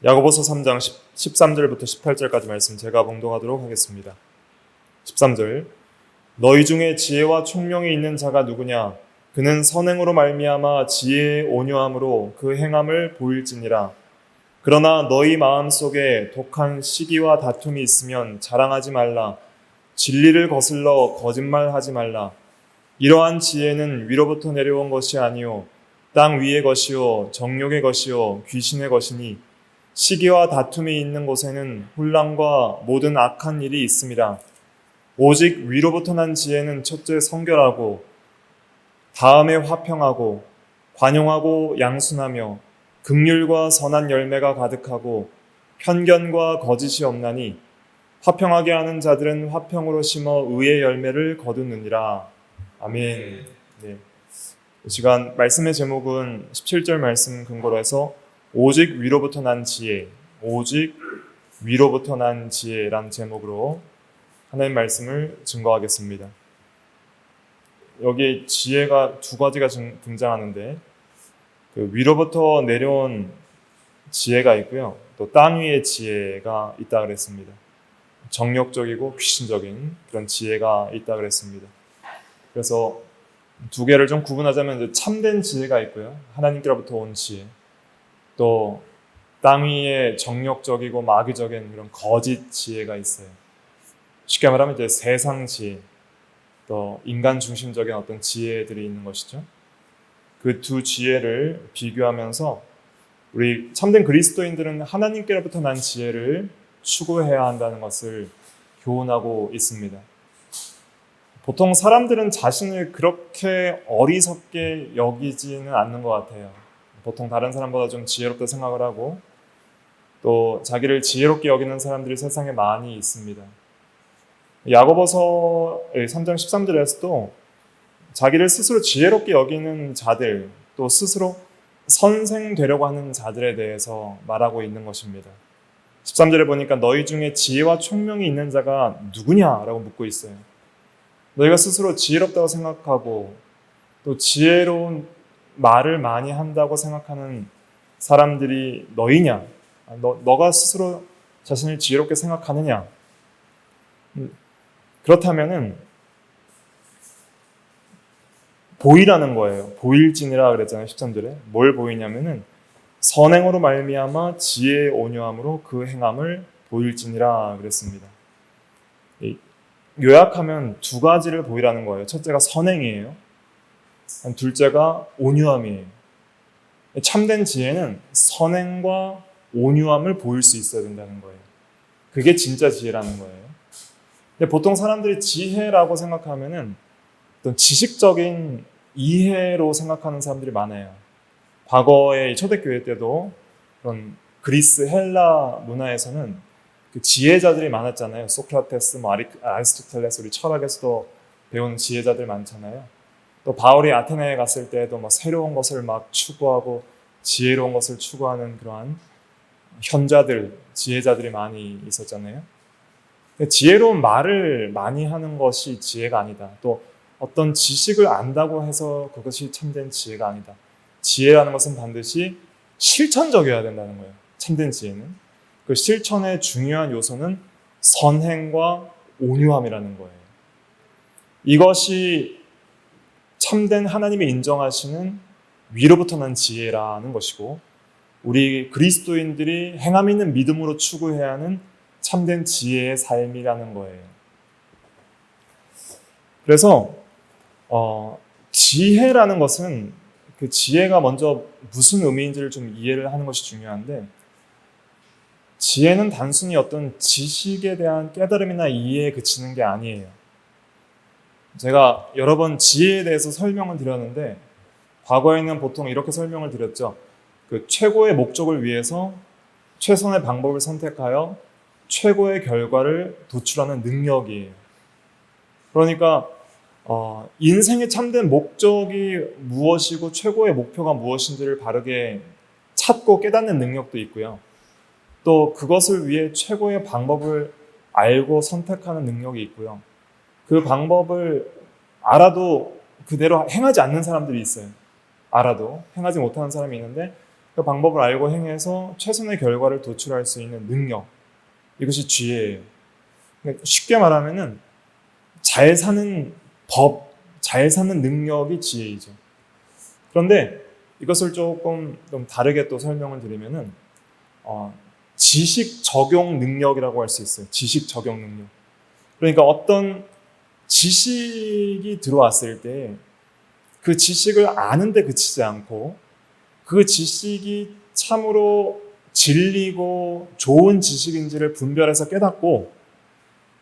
야고보서 3장 13절부터 18절까지 말씀 제가 봉독하도록 하겠습니다. 13절. 너희 중에 지혜와 총명이 있는 자가 누구냐? 그는 선행으로 말미암아 지혜의 온유함으로 그 행함을 보일지니라. 그러나 너희 마음속에 독한 시기와 다툼이 있으면 자랑하지 말라. 진리를 거슬러 거짓말하지 말라. 이러한 지혜는 위로부터 내려온 것이 아니요 땅 위의 것이요 정욕의 것이요 귀신의 것이니 시기와 다툼이 있는 곳에는 혼란과 모든 악한 일이 있습니다. 오직 위로부터 난 지혜는 첫째 성결하고 다음에 화평하고 관용하고 양순하며 긍휼과 선한 열매가 가득하고 편견과 거짓이 없나니 화평하게 하는 자들은 화평으로 심어 의의 열매를 거두느니라. 아멘. 네. 이 시간 말씀의 제목은 17절 말씀 근거로 해서 오직 위로부터 난 지혜, 오직 위로부터 난 지혜라는 제목으로 하나님 말씀을 증거하겠습니다. 여기 지혜가 두 가지가 등장하는데 그 위로부터 내려온 지혜가 있고요. 또 땅 위의 지혜가 있다 그랬습니다. 정욕적이고 귀신적인 그런 지혜가 있다 그랬습니다. 그래서 두 개를 좀 구분하자면 참된 지혜가 있고요. 하나님께로부터 온 지혜. 또 땅 위에 정욕적이고 마귀적인 그런 거짓 지혜가 있어요. 쉽게 말하면 이제 세상 지혜, 또 인간 중심적인 어떤 지혜들이 있는 것이죠. 그 두 지혜를 비교하면서 우리 참된 그리스도인들은 하나님께로부터 난 지혜를 추구해야 한다는 것을 교훈하고 있습니다. 보통 사람들은 자신을 그렇게 어리석게 여기지는 않는 것 같아요. 보통 다른 사람보다 좀 지혜롭다 생각을 하고 또 자기를 지혜롭게 여기는 사람들이 세상에 많이 있습니다. 야고보서 3장 13절에서도 자기를 스스로 지혜롭게 여기는 자들, 또 스스로 선생되려고 하는 자들에 대해서 말하고 있는 것입니다. 13절에 보니까 너희 중에 지혜와 총명이 있는 자가 누구냐라고 묻고 있어요. 너희가 스스로 지혜롭다고 생각하고 또 지혜로운 말을 많이 한다고 생각하는 사람들이 너희냐? 너가 스스로 자신을 지혜롭게 생각하느냐? 그렇다면은 보이라는 거예요. 보일지니라 그랬잖아요. 13절에. 뭘 보이냐면은 선행으로 말미암아 지혜의 온유함으로 그 행함을 보일지니라 그랬습니다. 요약하면 두 가지를 보이라는 거예요. 첫째가 선행이에요. 둘째가 온유함이에요. 참된 지혜는 선행과 온유함을 보일 수 있어야 된다는 거예요. 그게 진짜 지혜라는 거예요. 근데 보통 사람들이 지혜라고 생각하면은 어떤 지식적인 이해로 생각하는 사람들이 많아요. 과거에 초대교회 때도 그런 그리스 헬라 문화에서는 그 지혜자들이 많았잖아요. 소크라테스, 아리스토텔레스, 우리 철학에서도 배운 지혜자들 많잖아요. 또 바울이 아테네에 갔을 때도 새로운 것을 막 추구하고 지혜로운 것을 추구하는 그러한 현자들, 지혜자들이 많이 있었잖아요. 지혜로운 말을 많이 하는 것이 지혜가 아니다. 또 어떤 지식을 안다고 해서 그것이 참된 지혜가 아니다. 지혜라는 것은 반드시 실천적이어야 된다는 거예요. 참된 지혜는. 그 실천의 중요한 요소는 선행과 온유함이라는 거예요. 이것이 참된 하나님이 인정하시는 위로부터 난 지혜라는 것이고 우리 그리스도인들이 행함 있는 믿음으로 추구해야 하는 참된 지혜의 삶이라는 거예요. 그래서 지혜라는 것은 그 지혜가 먼저 무슨 의미인지를 좀 이해를 하는 것이 중요한데 지혜는 단순히 어떤 지식에 대한 깨달음이나 이해에 그치는 게 아니에요. 제가 여러 번 지혜에 대해서 설명을 드렸는데 과거에는 보통 이렇게 설명을 드렸죠. 그 최고의 목적을 위해서 최선의 방법을 선택하여 최고의 결과를 도출하는 능력이에요. 그러니까 인생의 참된 목적이 무엇이고 최고의 목표가 무엇인지를 바르게 찾고 깨닫는 능력도 있고요. 또 그것을 위해 최고의 방법을 알고 선택하는 능력이 있고요. 그 방법을 알아도 그대로 행하지 않는 사람들이 있어요. 알아도 행하지 못하는 사람이 있는데 그 방법을 알고 행해서 최선의 결과를 도출할 수 있는 능력, 이것이 지혜예요. 그러니까 쉽게 말하면은 잘 사는 법, 잘 사는 능력이 지혜이죠. 그런데 이것을 조금 좀 다르게 또 설명을 드리면은 지식 적용 능력이라고 할 수 있어요. 지식 적용 능력. 그러니까 어떤 지식이 들어왔을 때 그 지식을 아는데 그치지 않고 그 지식이 참으로 진리고 좋은 지식인지를 분별해서 깨닫고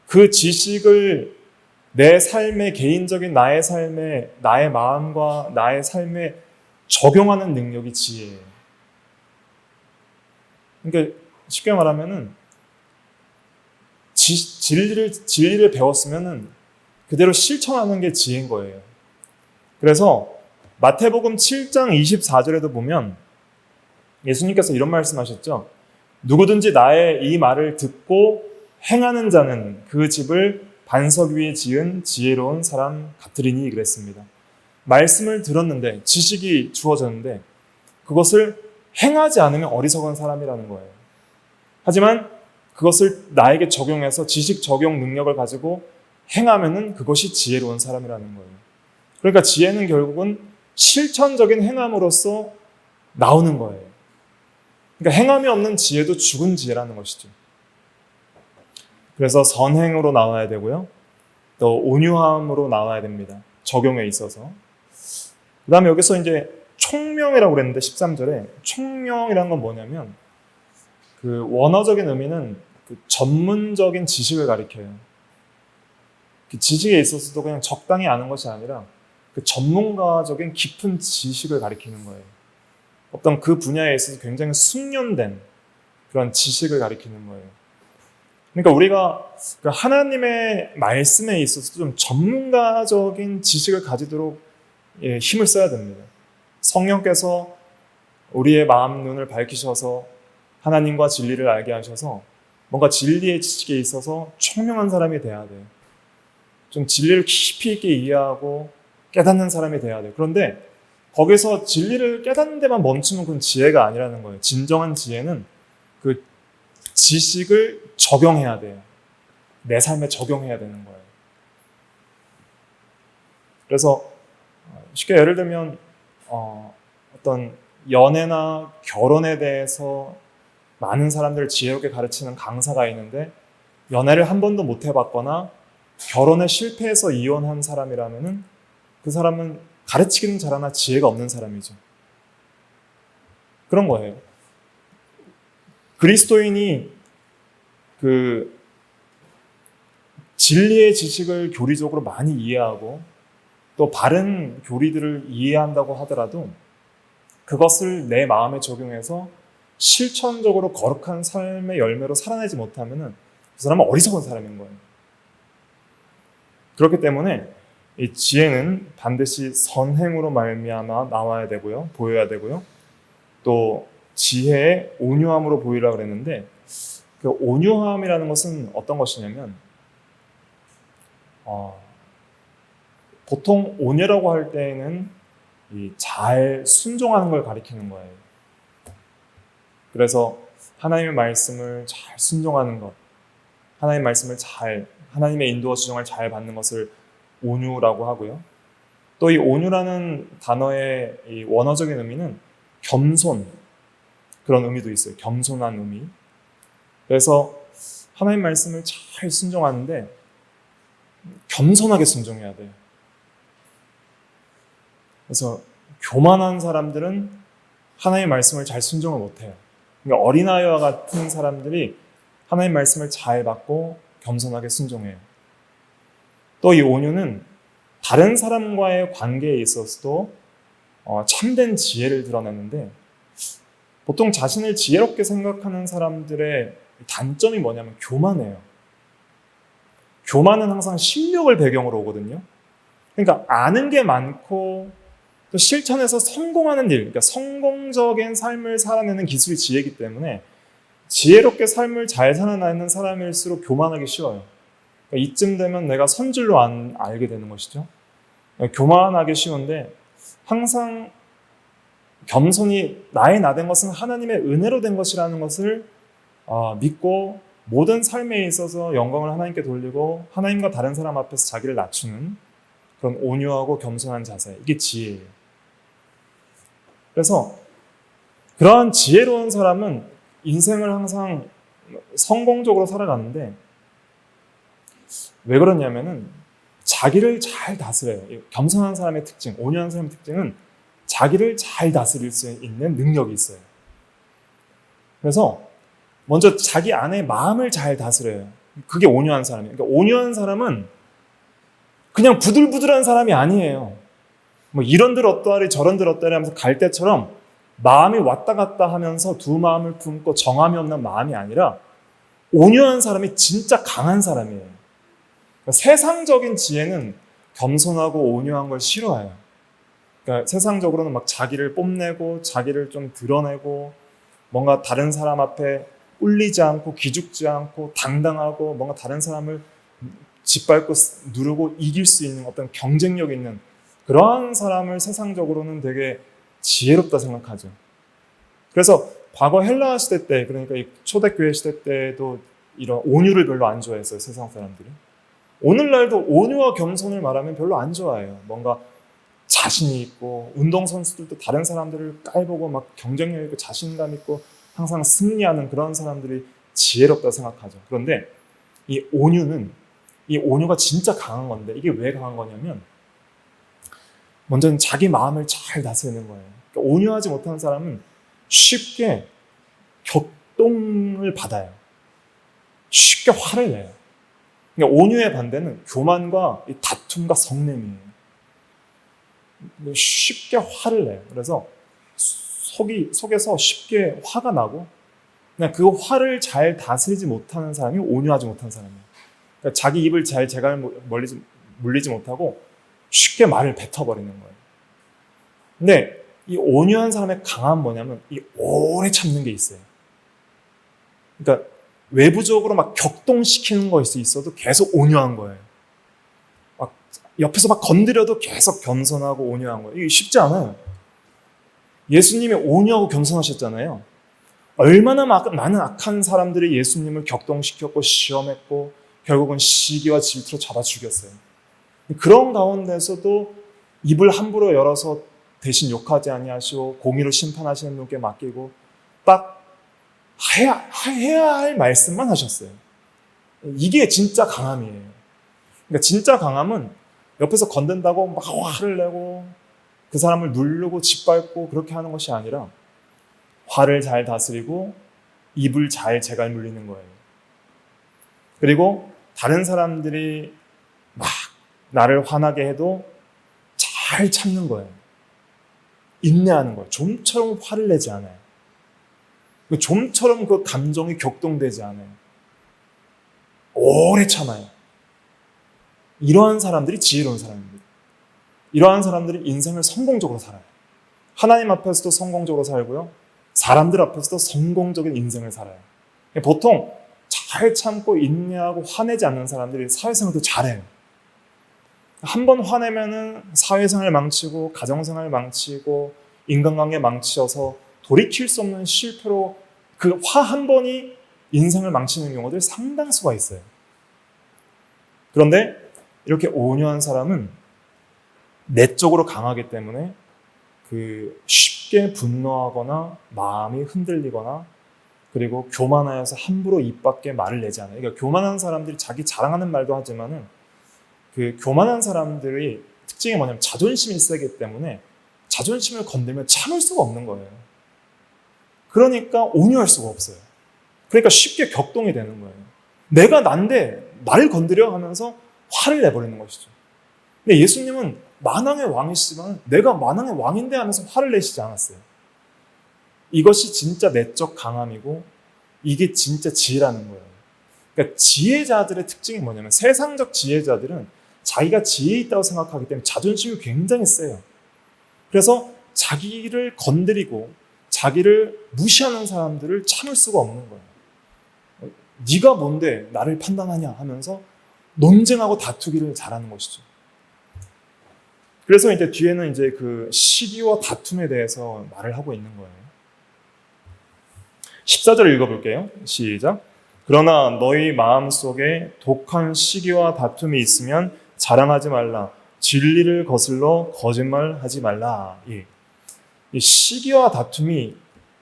그 지식을 내 삶의 개인적인 나의 삶에 나의 마음과 나의 삶에 적용하는 능력이 지혜예요. 그러니까 쉽게 말하면은 진리를 배웠으면은 그대로 실천하는 게 지혜인 거예요. 그래서 마태복음 7장 24절에도 보면 예수님께서 이런 말씀하셨죠. 누구든지 나의 이 말을 듣고 행하는 자는 그 집을 반석 위에 지은 지혜로운 사람 같으리니 그랬습니다. 말씀을 들었는데 지식이 주어졌는데 그것을 행하지 않으면 어리석은 사람이라는 거예요. 하지만 그것을 나에게 적용해서 지식 적용 능력을 가지고 행하면은 그것이 지혜로운 사람이라는 거예요. 그러니까 지혜는 결국은 실천적인 행함으로써 나오는 거예요. 그러니까 행함이 없는 지혜도 죽은 지혜라는 것이죠. 그래서 선행으로 나와야 되고요. 또 온유함으로 나와야 됩니다. 적용에 있어서. 그 다음에 여기서 이제 총명이라고 그랬는데 13절에 총명이라는 건 뭐냐면 그 원어적인 의미는 그 전문적인 지식을 가리켜요. 그 지식에 있어서도 그냥 적당히 아는 것이 아니라 그 전문가적인 깊은 지식을 가리키는 거예요. 어떤 그 분야에 있어서 굉장히 숙련된 그런 지식을 가리키는 거예요. 그러니까 우리가 그 하나님의 말씀에 있어서 좀 전문가적인 지식을 가지도록 힘을 써야 됩니다. 성령께서 우리의 마음 눈을 밝히셔서 하나님과 진리를 알게 하셔서 뭔가 진리의 지식에 있어서 총명한 사람이 돼야 돼요. 좀 진리를 깊이 있게 이해하고 깨닫는 사람이 돼야 돼요. 그런데 거기서 진리를 깨닫는 데만 멈추면 그건 지혜가 아니라는 거예요. 진정한 지혜는 그 지식을 적용해야 돼요. 내 삶에 적용해야 되는 거예요. 그래서 쉽게 예를 들면 어떤 연애나 결혼에 대해서 많은 사람들을 지혜롭게 가르치는 강사가 있는데 연애를 한 번도 못 해봤거나 결혼에 실패해서 이혼한 사람이라면은 그 사람은 가르치기는 잘하나 지혜가 없는 사람이죠. 그런 거예요. 그리스도인이 그 진리의 지식을 교리적으로 많이 이해하고 또 바른 교리들을 이해한다고 하더라도 그것을 내 마음에 적용해서 실천적으로 거룩한 삶의 열매로 살아내지 못하면 그 사람은 어리석은 사람인 거예요. 그렇기 때문에 이 지혜는 반드시 선행으로 말미암아 나와야 되고요, 보여야 되고요. 또 지혜의 온유함으로 보이라고 그랬는데 그 온유함이라는 것은 어떤 것이냐면 보통 온유라고 할 때에는 잘 순종하는 걸 가리키는 거예요. 그래서 하나님의 말씀을 잘 순종하는 것, 하나님의 말씀을 하나님의 인도와 주정을 잘 받는 것을 온유라고 하고요. 또 이 온유라는 단어의 이 원어적인 의미는 겸손, 그런 의미도 있어요. 겸손한 의미. 그래서 하나님 말씀을 잘 순종하는데 겸손하게 순종해야 돼요. 그래서 교만한 사람들은 하나님의 말씀을 잘 순종을 못해요. 그러니까 어린아이와 같은 사람들이 하나님의 말씀을 잘 받고 겸손하게 순종해요. 또 이 온유는 다른 사람과의 관계에 있어서도 참된 지혜를 드러내는데 보통 자신을 지혜롭게 생각하는 사람들의 단점이 뭐냐면 교만해요. 교만은 항상 실력을 배경으로 오거든요. 그러니까 아는 게 많고 또 실천해서 성공하는 일, 그러니까 성공적인 삶을 살아내는 기술이 지혜이기 때문에 지혜롭게 삶을 잘 살아내는 사람일수록 교만하기 쉬워요. 그러니까 이쯤 되면 내가 선줄로 알게 되는 것이죠. 교만하기 쉬운데 항상 겸손이 나의 나 된 것은 하나님의 은혜로 된 것이라는 것을 믿고 모든 삶에 있어서 영광을 하나님께 돌리고 하나님과 다른 사람 앞에서 자기를 낮추는 그런 온유하고 겸손한 자세, 이게 지혜예요. 그래서 그러한 지혜로운 사람은 인생을 항상 성공적으로 살아가는데, 왜 그러냐면은 자기를 잘 다스려요. 겸손한 사람의 특징, 온유한 사람의 특징은 자기를 잘 다스릴 수 있는 능력이 있어요. 그래서 먼저 자기 안에 마음을 잘 다스려요. 그게 온유한 사람이에요. 그러니까 온유한 사람은 그냥 부들부들한 사람이 아니에요. 뭐 이런들 어떠하리 저런들 어떠하리 하면서 갈 때처럼 마음이 왔다 갔다 하면서 두 마음을 품고 정함이 없는 마음이 아니라 온유한 사람이 진짜 강한 사람이에요. 그러니까 세상적인 지혜는 겸손하고 온유한 걸 싫어해요. 그러니까 세상적으로는 막 자기를 뽐내고 자기를 좀 드러내고 뭔가 다른 사람 앞에 꿀리지 않고 기죽지 않고 당당하고 뭔가 다른 사람을 짓밟고 누르고 이길 수 있는 어떤 경쟁력 있는 그러한 사람을 세상적으로는 되게 지혜롭다 생각하죠. 그래서 과거 헬라 시대 때, 그러니까 이 초대교회 시대 때도 이런 온유를 별로 안 좋아했어요, 세상 사람들이. 오늘날도 온유와 겸손을 말하면 별로 안 좋아해요. 뭔가 자신이 있고, 운동선수들도 다른 사람들을 깔보고 막 경쟁력 있고 자신감 있고 항상 승리하는 그런 사람들이 지혜롭다 생각하죠. 그런데 이 온유가 진짜 강한 건데, 이게 왜 강한 거냐면 먼저는 자기 마음을 잘 다스리는 거예요. 그러니까 온유하지 못한 사람은 쉽게 격동을 받아요. 쉽게 화를 내요. 그러니까 온유의 반대는 교만과 이 다툼과 성냄이에요. 쉽게 화를 내요. 그래서 속에서 쉽게 화가 나고 그냥 그 화를 잘 다스리지 못하는 사람이 온유하지 못한 사람이에요. 그러니까 자기 입을 잘 제갈 물리지 못하고 쉽게 말을 뱉어버리는 거예요. 근데 이 온유한 사람의 강함은 뭐냐면 이 오래 참는 게 있어요. 그러니까 외부적으로 막 격동시키는 것이 있어도 계속 온유한 거예요. 막 옆에서 막 건드려도 계속 겸손하고 온유한 거예요. 이게 쉽지 않아요. 예수님이 온유하고 겸손하셨잖아요. 얼마나 많은 악한 사람들이 예수님을 격동시켰고 시험했고 결국은 시기와 질투로 잡아 죽였어요. 그런 가운데서도 입을 함부로 열어서 대신 욕하지 아니하시고 공의로 심판하시는 분께 맡기고 딱 해야 할 말씀만 하셨어요. 이게 진짜 강함이에요. 그러니까 진짜 강함은 옆에서 건든다고 막 화를 내고 그 사람을 누르고 짓밟고 그렇게 하는 것이 아니라 화를 잘 다스리고 입을 잘 제갈 물리는 거예요. 그리고 다른 사람들이 막 나를 화나게 해도 잘 참는 거예요. 인내하는 거예요. 좀처럼 화를 내지 않아요. 좀처럼 그 감정이 격동되지 않아요. 오래 참아요. 이러한 사람들이 지혜로운 사람입니다. 이러한 사람들이 인생을 성공적으로 살아요. 하나님 앞에서도 성공적으로 살고요. 사람들 앞에서도 성공적인 인생을 살아요. 보통 잘 참고 인내하고 화내지 않는 사람들이 사회생활도 잘해요. 한 번 화내면은 사회생활 망치고 가정생활 망치고 인간관계 망치어서 돌이킬 수 없는 실패로 그 화 한 번이 인생을 망치는 경우들이 상당수가 있어요. 그런데 이렇게 온유한 사람은 내적으로 강하기 때문에 쉽게 분노하거나 마음이 흔들리거나 그리고 교만하여서 함부로 입 밖에 말을 내지 않아요. 그러니까 교만한 사람들이 자기 자랑하는 말도 하지만은 그 교만한 사람들의 특징이 뭐냐면 자존심이 세기 때문에 자존심을 건들면 참을 수가 없는 거예요. 그러니까 온유할 수가 없어요. 그러니까 쉽게 격동이 되는 거예요. 내가 난데 나를 건드려 하면서 화를 내버리는 것이죠. 근데 예수님은 만왕의 왕이시지만 내가 만왕의 왕인데 하면서 화를 내시지 않았어요. 이것이 진짜 내적 강함이고 이게 진짜 지혜라는 거예요. 그러니까 지혜자들의 특징이 뭐냐면 세상적 지혜자들은 자기가 지혜 있다고 생각하기 때문에 자존심이 굉장히 세요. 그래서 자기를 건드리고 자기를 무시하는 사람들을 참을 수가 없는 거예요. 네가 뭔데 나를 판단하냐 하면서 논쟁하고 다투기를 잘하는 것이죠. 그래서 이제 뒤에는 이제 그 시기와 다툼에 대해서 말을 하고 있는 거예요. 14절 읽어볼게요. 시작. 그러나 너희 마음속에 독한 시기와 다툼이 있으면 자랑하지 말라. 진리를 거슬러 거짓말하지 말라. 이 시기와 다툼이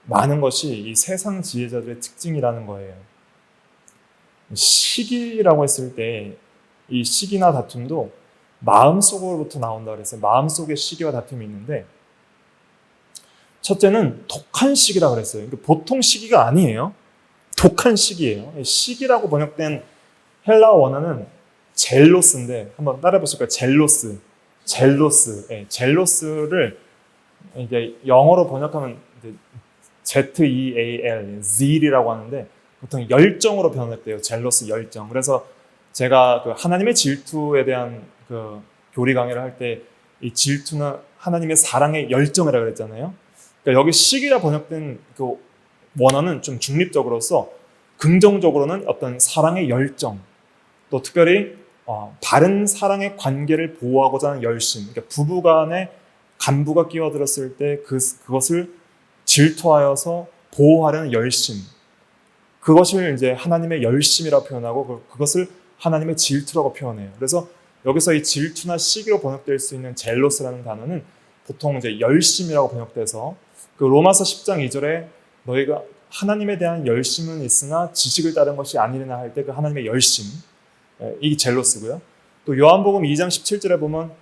많은 것이 이 세상 지혜자들의 특징이라는 거예요. 시기라고 했을 때 이 시기나 다툼도 마음속으로부터 나온다고 그랬어요. 마음속에 시기와 다툼이 있는데 첫째는 독한 시기라고 그랬어요. 보통 시기가 아니에요. 독한 시기예요. 시기라고 번역된 헬라어 원어는 젤로스인데 한번 따라해 보실까요? 젤로스. 젤로스를 이제 영어로 번역하면 Z-E-A-L, zeal이라고 하는데 보통 열정으로 번역돼요. 젤로스 열정. 그래서 제가 그 하나님의 질투에 대한 그 교리 강의를 할 때 이 질투는 하나님의 사랑의 열정이라고 그랬잖아요. 그러니까 여기 시기라 번역된 그 원어는 좀 중립적으로서 긍정적으로는 어떤 사랑의 열정, 또 특별히 바른 사랑의 관계를 보호하고자 하는 열심. 그러니까 부부간에 간부가 끼어들었을 때 그것을 질투하여서 보호하려는 열심. 그것을 이제 하나님의 열심이라고 표현하고 그것을 하나님의 질투라고 표현해요. 그래서 여기서 이 질투나 시기로 번역될 수 있는 젤로스라는 단어는 보통 이제 열심이라고 번역돼서 그 로마서 10장 2절에 너희가 하나님에 대한 열심은 있으나 지식을 따른 것이 아니려나 할 때 그 하나님의 열심, 이게 젤로스고요. 또 요한복음 2장 17절에 보면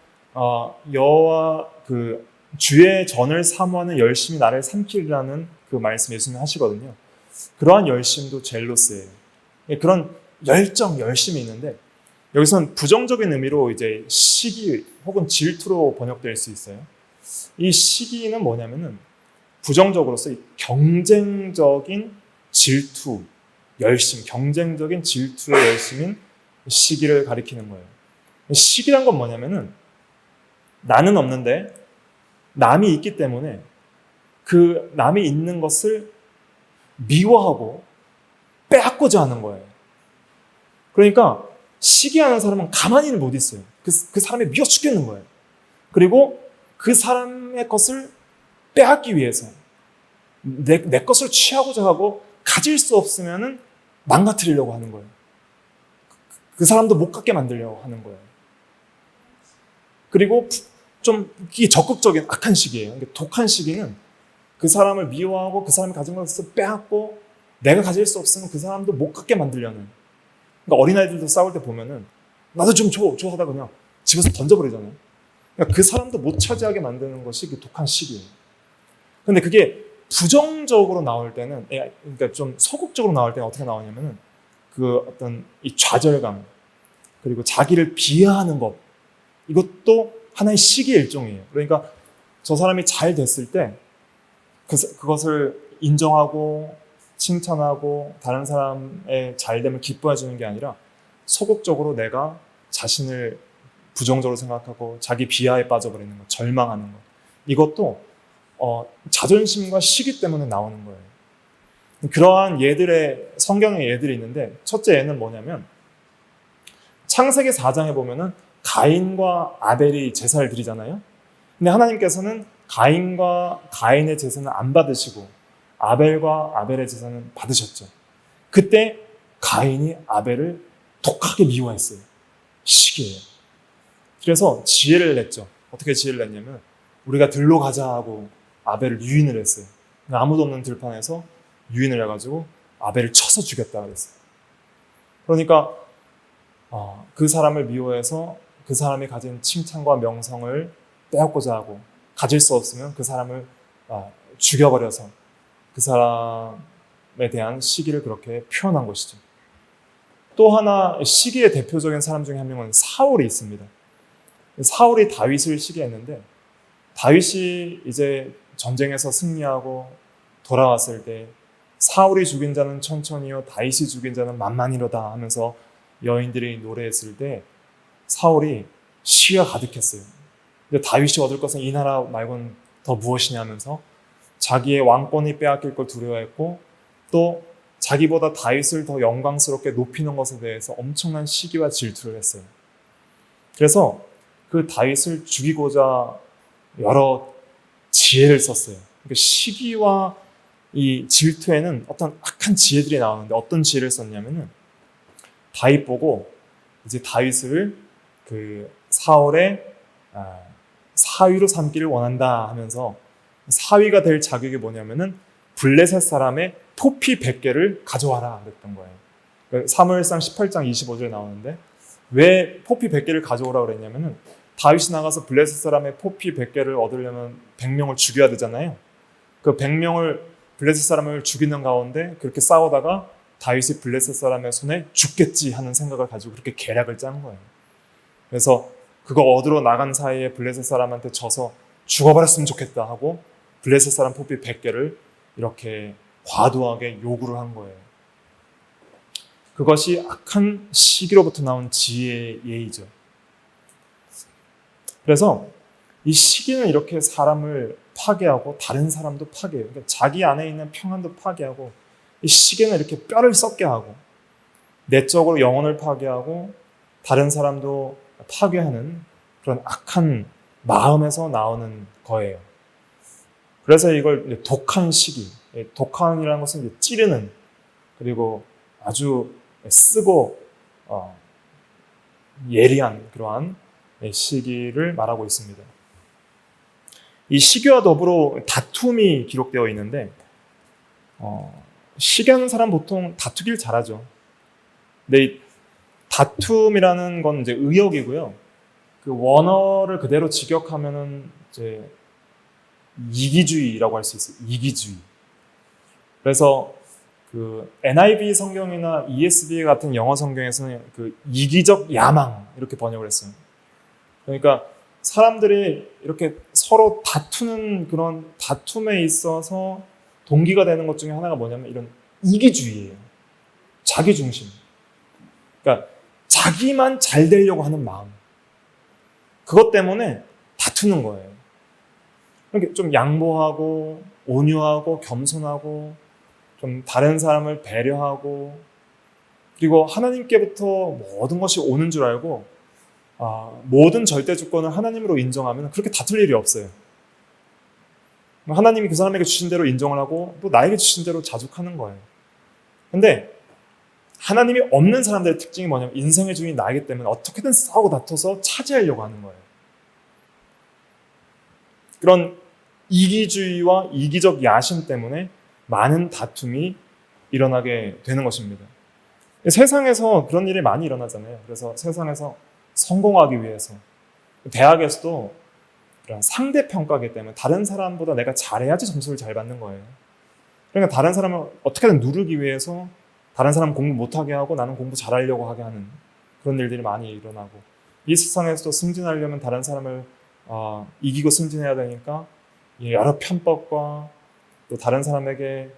여호와 그 주의 전을 사모하는 열심이 나를 삼키리라는 그 말씀 예수님이 하시거든요. 그러한 열심도 젤로스예요. 그런 열심이 있는데 여기서는 부정적인 의미로 이제 시기 혹은 질투로 번역될 수 있어요. 이 시기는 뭐냐면은 부정적으로서 경쟁적인 질투, 열심, 경쟁적인 질투의 열심인 시기를 가리키는 거예요. 시기란 건 뭐냐면은 나는 없는데 남이 있기 때문에 그 남이 있는 것을 미워하고 빼앗고자 하는 거예요. 그러니까 시기하는 사람은 가만히는 못 있어요. 그 사람이 미워 죽겠는 거예요. 그리고 그 사람의 것을 빼앗기 위해서 내 것을 취하고자 하고 가질 수 없으면은 망가뜨리려고 하는 거예요. 그 사람도 못 갖게 만들려고 하는 거예요. 그리고 좀 이게 적극적인 악한 시기예요. 독한 시기는 그 사람을 미워하고 그 사람이 가진 것을 빼앗고 내가 가질 수 없으면 그 사람도 못 갖게 만들려는. 그러니까 어린아이들도 싸울 때 보면은 나도 좀 줘 하다 그냥 집에서 던져버리잖아요. 그러니까 그 사람도 못 차지하게 만드는 것이 그 독한 시기예요. 근데 그게 부정적으로 나올 때는, 그러니까 좀 소극적으로 나올 때는 어떻게 나오냐면은 그 어떤 이 좌절감, 그리고 자기를 비하하는 것, 이것도 하나의 시기의 일종이에요. 그러니까 저 사람이 잘 됐을 때 그것을 인정하고 칭찬하고 다른 사람의 잘됨을 기뻐해 주는 게 아니라 소극적으로 내가 자신을 부정적으로 생각하고 자기 비하에 빠져버리는 것, 절망하는 것. 이것도 자존심과 시기 때문에 나오는 거예요. 그러한 성경의 예들이 있는데 첫째 예는 뭐냐면 창세기 4장에 보면은 가인과 아벨이 제사를 드리잖아요. 근데 하나님께서는 가인과 가인의 제사는 안 받으시고 아벨과 아벨의 제사는 받으셨죠. 그때 가인이 아벨을 독하게 미워했어요. 시기예요. 그래서 지혜를 냈죠. 어떻게 지혜를 냈냐면 우리가 들로 가자 하고 아벨을 유인을 했어요. 아무도 없는 들판에서 유인을 해가지고 아벨을 쳐서 죽였다 그랬어요. 그러니까 그 사람을 미워해서 그 사람이 가진 칭찬과 명성을 빼앗고자 하고 가질 수 없으면 그 사람을 죽여버려서 그 사람에 대한 시기를 그렇게 표현한 것이죠. 또 하나 시기의 대표적인 사람 중에 한 명은 사울이 있습니다. 사울이 다윗을 시기했는데 다윗이 이제 전쟁에서 승리하고 돌아왔을 때 사울이 죽인 자는 천천히요 다윗이 죽인 자는 만만히로다 하면서 여인들이 노래했을 때 사울이 시가 가득했어요. 근데 다윗이 얻을 것은 이 나라 말고는 더 무엇이냐 하면서 자기의 왕권이 빼앗길 걸 두려워했고 또 자기보다 다윗을 더 영광스럽게 높이는 것에 대해서 엄청난 시기와 질투를 했어요. 그래서 그 다윗을 죽이고자 여러 지혜를 썼어요. 그러니까 시기와 이 질투에는 어떤 악한 지혜들이 나오는데 어떤 지혜를 썼냐면은 다윗 보고 이제 다윗을 그 사울의 사위로 삼기를 원한다 하면서 사위가 될 자격이 뭐냐면은 블레셋 사람의 포피 100개를 가져와라 그랬던 거예요. 사무엘상 18장 25절에 나오는데 왜 포피 100개를 가져오라 그랬냐면은 다윗이 나가서 블레셋 사람의 포피 100개를 얻으려면 100명을 죽여야 되잖아요. 그 100명을 블레셋 사람을 죽이는 가운데 그렇게 싸우다가 다윗이 블레셋 사람의 손에 죽겠지 하는 생각을 가지고 그렇게 계략을 짠 거예요. 그래서 그거 얻으러 나간 사이에 블레셋 사람한테 져서 죽어버렸으면 좋겠다 하고 블레셋 사람 포피 100개를 이렇게 과도하게 요구를 한 거예요. 그것이 악한 시기로부터 나온 지혜의 예의죠. 그래서 이 시기는 이렇게 사람을 파괴하고 다른 사람도 파괴해요. 그러니까 자기 안에 있는 평안도 파괴하고 이 시기는 이렇게 뼈를 썩게 하고 내적으로 영혼을 파괴하고 다른 사람도 파괴하는 그런 악한 마음에서 나오는 거예요. 그래서 이걸 독한 시기, 독한이라는 것은 찌르는 그리고 아주 쓰고 예리한 그러한 시기를 말하고 있습니다. 이 시기와 더불어 다툼이 기록되어 있는데 시기하는 사람 보통 다투길 잘하죠. 근데 이 다툼이라는 건 이제 의역이고요. 그 원어를 그대로 직역하면은 이제 이기주의라고 할 수 있어요. 이기주의. 그래서 그 NIV 성경이나 ESV 같은 영어 성경에서는 그 이기적 야망 이렇게 번역을 했어요. 그러니까 사람들이 이렇게 서로 다투는 그런 다툼에 있어서 동기가 되는 것 중에 하나가 뭐냐면 이런 이기주의예요. 자기 중심. 그러니까 자기만 잘 되려고 하는 마음. 그것 때문에 다투는 거예요. 이렇게 좀 양보하고 온유하고 겸손하고 좀 다른 사람을 배려하고 그리고 하나님께부터 모든 것이 오는 줄 알고 모든 절대 주권을 하나님으로 인정하면 그렇게 다툴 일이 없어요. 하나님이 그 사람에게 주신 대로 인정을 하고 또 나에게 주신 대로 자족하는 거예요. 근데 하나님이 없는 사람들의 특징이 뭐냐면 인생의 주인이 나이기 때문에 어떻게든 싸우고 다퉈서 차지하려고 하는 거예요. 그런 이기주의와 이기적 야심 때문에 많은 다툼이 일어나게 되는 것입니다. 세상에서 그런 일이 많이 일어나잖아요. 그래서 세상에서 성공하기 위해서 대학에서도 이런 상대평가기 때문에 다른 사람보다 내가 잘해야지 점수를 잘 받는 거예요. 그러니까 다른 사람을 어떻게든 누르기 위해서 다른 사람 공부 못하게 하고 나는 공부 잘하려고 하게 하는 그런 일들이 많이 일어나고 이 세상에서도 승진하려면 다른 사람을 이기고 승진해야 되니까 여러 편법과 또 다른 사람에게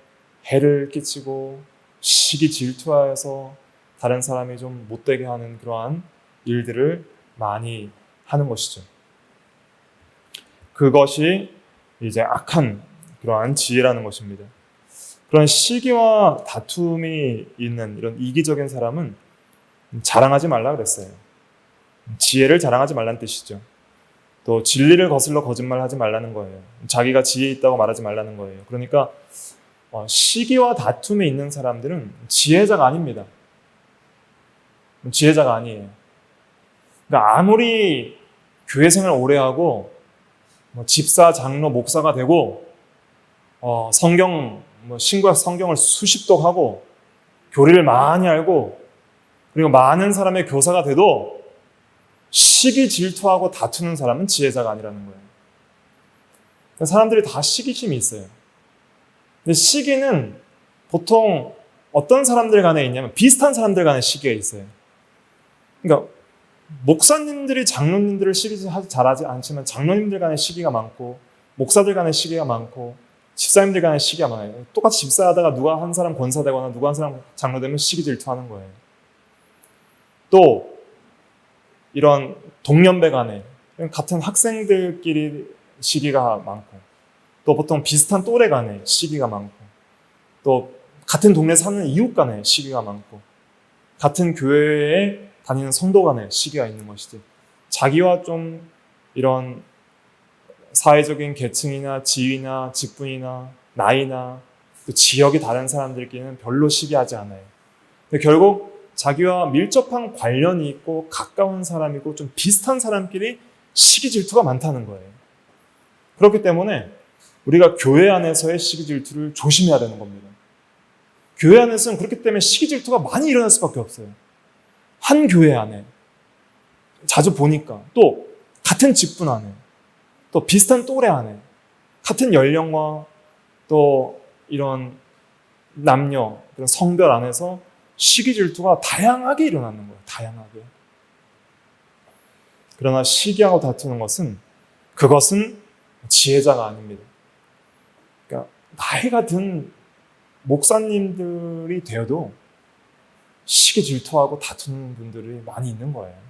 해를 끼치고 시기 질투하여서 다른 사람이 좀 못되게 하는 그러한 일들을 많이 하는 것이죠. 그것이 이제 악한 그러한 지혜라는 것입니다. 그런 시기와 다툼이 있는 이런 이기적인 사람은 자랑하지 말라 그랬어요. 지혜를 자랑하지 말라는 뜻이죠. 또 진리를 거슬러 거짓말하지 말라는 거예요. 자기가 지혜 있다고 말하지 말라는 거예요. 그러니까 시기와 다툼이 있는 사람들은 지혜자가 아닙니다. 지혜자가 아니에요. 그러니까 아무리 교회 생활 오래 하고 집사, 장로, 목사가 되고 신구약 성경을 수십독 하고 교리를 많이 알고 그리고 많은 사람의 교사가 돼도 시기 질투하고 다투는 사람은 지혜자가 아니라는 거예요. 사람들이 다 시기심이 있어요. 근데 시기는 보통 어떤 사람들 간에 있냐면 비슷한 사람들 간에 시기가 있어요. 그러니까 목사님들이 장로님들을 시기 잘하지 않지만 장로님들 간에 시기가 많고 목사들 간에 시기가 많고 집사님들 간에 시기가 많아요. 똑같이 집사하다가 누가 한 사람 권사되거나 누가 한 사람 장로 되면 시기 질투하는 거예요. 또 이런 동년배 간에 같은 학생들끼리 시기가 많고 또 보통 비슷한 또래 간에 시기가 많고 또 같은 동네 사는 이웃 간에 시기가 많고 같은 교회에 다니는 성도 간에 시기가 있는 것이지 자기와 좀 이런 사회적인 계층이나 지위나 직분이나 나이나 또 지역이 다른 사람들끼리는 별로 시기하지 않아요. 근데 결국 자기와 밀접한 관련이 있고 가까운 사람이고 좀 비슷한 사람끼리 시기 질투가 많다는 거예요. 그렇기 때문에 우리가 교회 안에서의 시기 질투를 조심해야 되는 겁니다. 교회 안에서는 그렇기 때문에 시기 질투가 많이 일어날 수밖에 없어요. 한 교회 안에 자주 보니까, 또 같은 직분 안에, 또 비슷한 또래 안에, 같은 연령과 또 이런 남녀, 그런 성별 안에서 시기 질투가 다양하게 일어나는 거예요. 다양하게. 그러나 시기하고 다투는 것은, 그것은 지혜자가 아닙니다. 그러니까 나이가 든 목사님들이 되어도 시기 질투하고 다투는 분들이 많이 있는 거예요.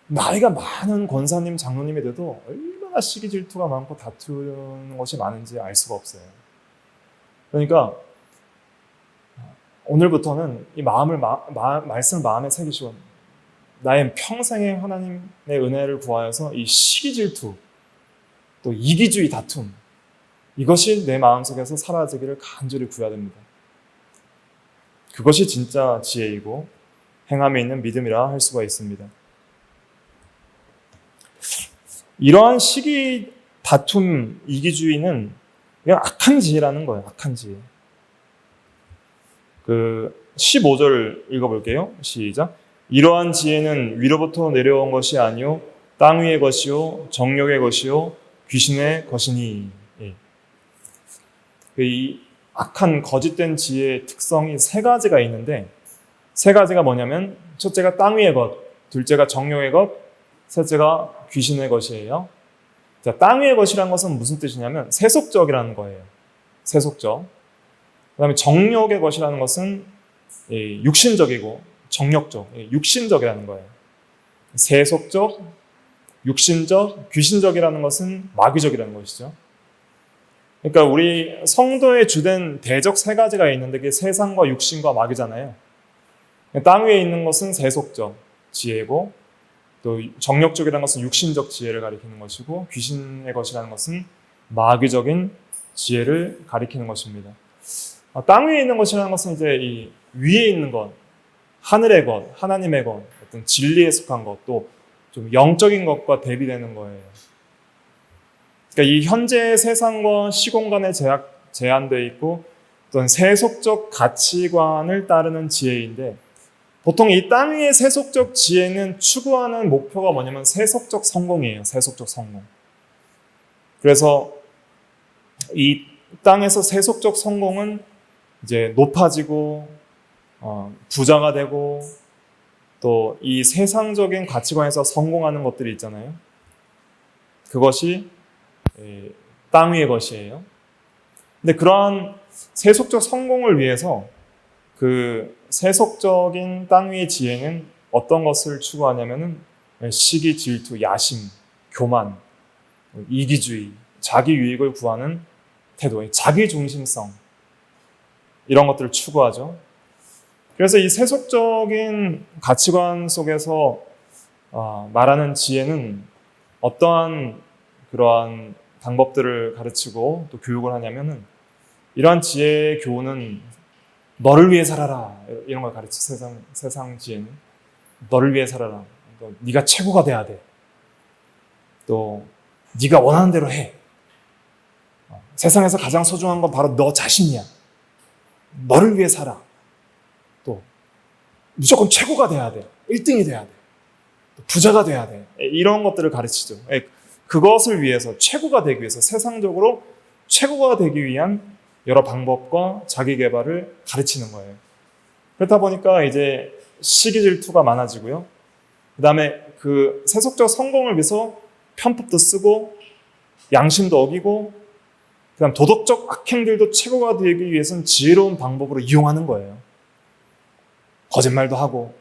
나이가 많은 권사님, 장로님이 돼도 얼마나 시기 질투가 많고 다투는 것이 많은지 알 수가 없어요. 그러니까 오늘부터는 이 말씀을 마음에 새기시고 나의 평생의 하나님의 은혜를 구하여서 이 시기 질투, 또 이기주의 다툼, 이것이 내 마음속에서 사라지기를 간절히 구해야 됩니다. 그것이 진짜 지혜이고 행함에 있는 믿음이라 할 수가 있습니다. 이러한 시기 다툼, 이기주의는 그냥 악한 지혜라는 거예요. 악한 지혜. 15절 읽어볼게요. 시작. 이러한 지혜는 위로부터 내려온 것이 아니요 땅 위의 것이요 정욕의 것이요 귀신의 것이니. 이 악한 거짓된 지혜의 특성이 세 가지가 있는데, 세 가지가 뭐냐면 첫째가 땅 위의 것, 둘째가 정욕의 것, 셋째가 귀신의 것이에요. 자, 땅 위의 것이라는 것은 무슨 뜻이냐면 세속적이라는 거예요. 세속적. 그 다음에 정욕의 것이라는 것은 육신적이고 정욕적, 육신적이라는 거예요. 세속적, 육신적, 귀신적이라는 것은 마귀적이라는 것이죠. 그러니까 우리 성도의 주된 대적 세 가지가 있는데 그게 세상과 육신과 마귀잖아요. 땅 위에 있는 것은 세속적 지혜고, 또 정욕적이라는 것은 육신적 지혜를 가리키는 것이고, 귀신의 것이라는 것은 마귀적인 지혜를 가리키는 것입니다. 땅 위에 있는 것이라는 것은 이제 이 위에 있는 것, 하늘의 것, 하나님의 것, 어떤 진리에 속한 것, 또 좀 영적인 것과 대비되는 거예요. 그러니까 이 현재 세상과 시공간에 제한되어 있고 어떤 세속적 가치관을 따르는 지혜인데, 보통 이 땅 위의 세속적 지혜는 추구하는 목표가 뭐냐면 세속적 성공이에요. 세속적 성공. 그래서 이 땅에서 세속적 성공은 이제 높아지고 부자가 되고 또 이 세상적인 가치관에서 성공하는 것들이 있잖아요. 그것이 땅 위의 것이에요. 근데 그러한 세속적 성공을 위해서 그 세속적인 땅 위의 지혜는 어떤 것을 추구하냐면은 시기, 질투, 야심, 교만, 이기주의, 자기 유익을 구하는 태도, 자기 중심성, 이런 것들을 추구하죠. 그래서 이 세속적인 가치관 속에서 말하는 지혜는 어떠한 그러한 방법들을 가르치고 또 교육을 하냐면은, 이러한 지혜의 교훈은 너를 위해 살아라, 이런 걸 가르치. 세상 지혜는 너를 위해 살아라. 또 네가 최고가 돼야 돼. 또 네가 원하는 대로 해. 세상에서 가장 소중한 건 바로 너 자신이야. 너를 위해 살아. 또 무조건 최고가 돼야 돼. 1등이 돼야 돼. 또 부자가 돼야 돼. 이런 것들을 가르치죠. 그것을 위해서, 최고가 되기 위해서, 세상적으로 최고가 되기 위한 여러 방법과 자기 개발을 가르치는 거예요. 그렇다 보니까 이제 시기 질투가 많아지고요. 그 다음에 그 세속적 성공을 위해서 편법도 쓰고 양심도 어기고, 그 다음 도덕적 악행들도 최고가 되기 위해서는 지혜로운 방법으로 이용하는 거예요. 거짓말도 하고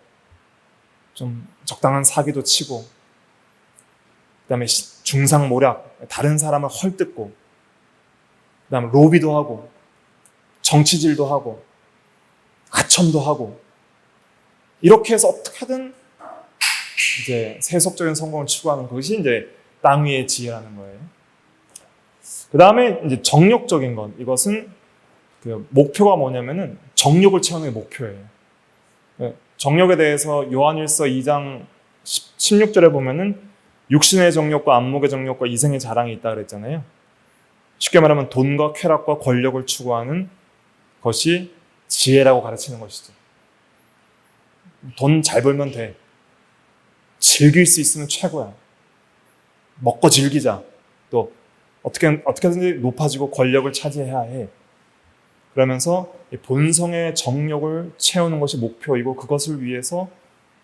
좀 적당한 사기도 치고, 그 다음에 중상모략, 다른 사람을 헐뜯고, 그 다음에 로비도 하고 정치질도 하고 아첨도 하고, 이렇게 해서 어떻게든 이제 세속적인 성공을 추구하는 것이 이제 땅 위의 지혜라는 거예요. 그 다음에 이제 정욕적인 것. 이것은 그 목표가 뭐냐면은 정욕을 채우는 게 목표예요. 정욕에 대해서 요한일서 2장 16절에 보면은 육신의 정욕과 안목의 정욕과 이생의 자랑이 있다 그랬잖아요. 쉽게 말하면 돈과 쾌락과 권력을 추구하는 것이 지혜라고 가르치는 것이죠. 돈 잘 벌면 돼. 즐길 수 있으면 최고야. 먹고 즐기자. 또 어떻게든지 높아지고 권력을 차지해야 해. 그러면서 본성의 정욕을 채우는 것이 목표이고 그것을 위해서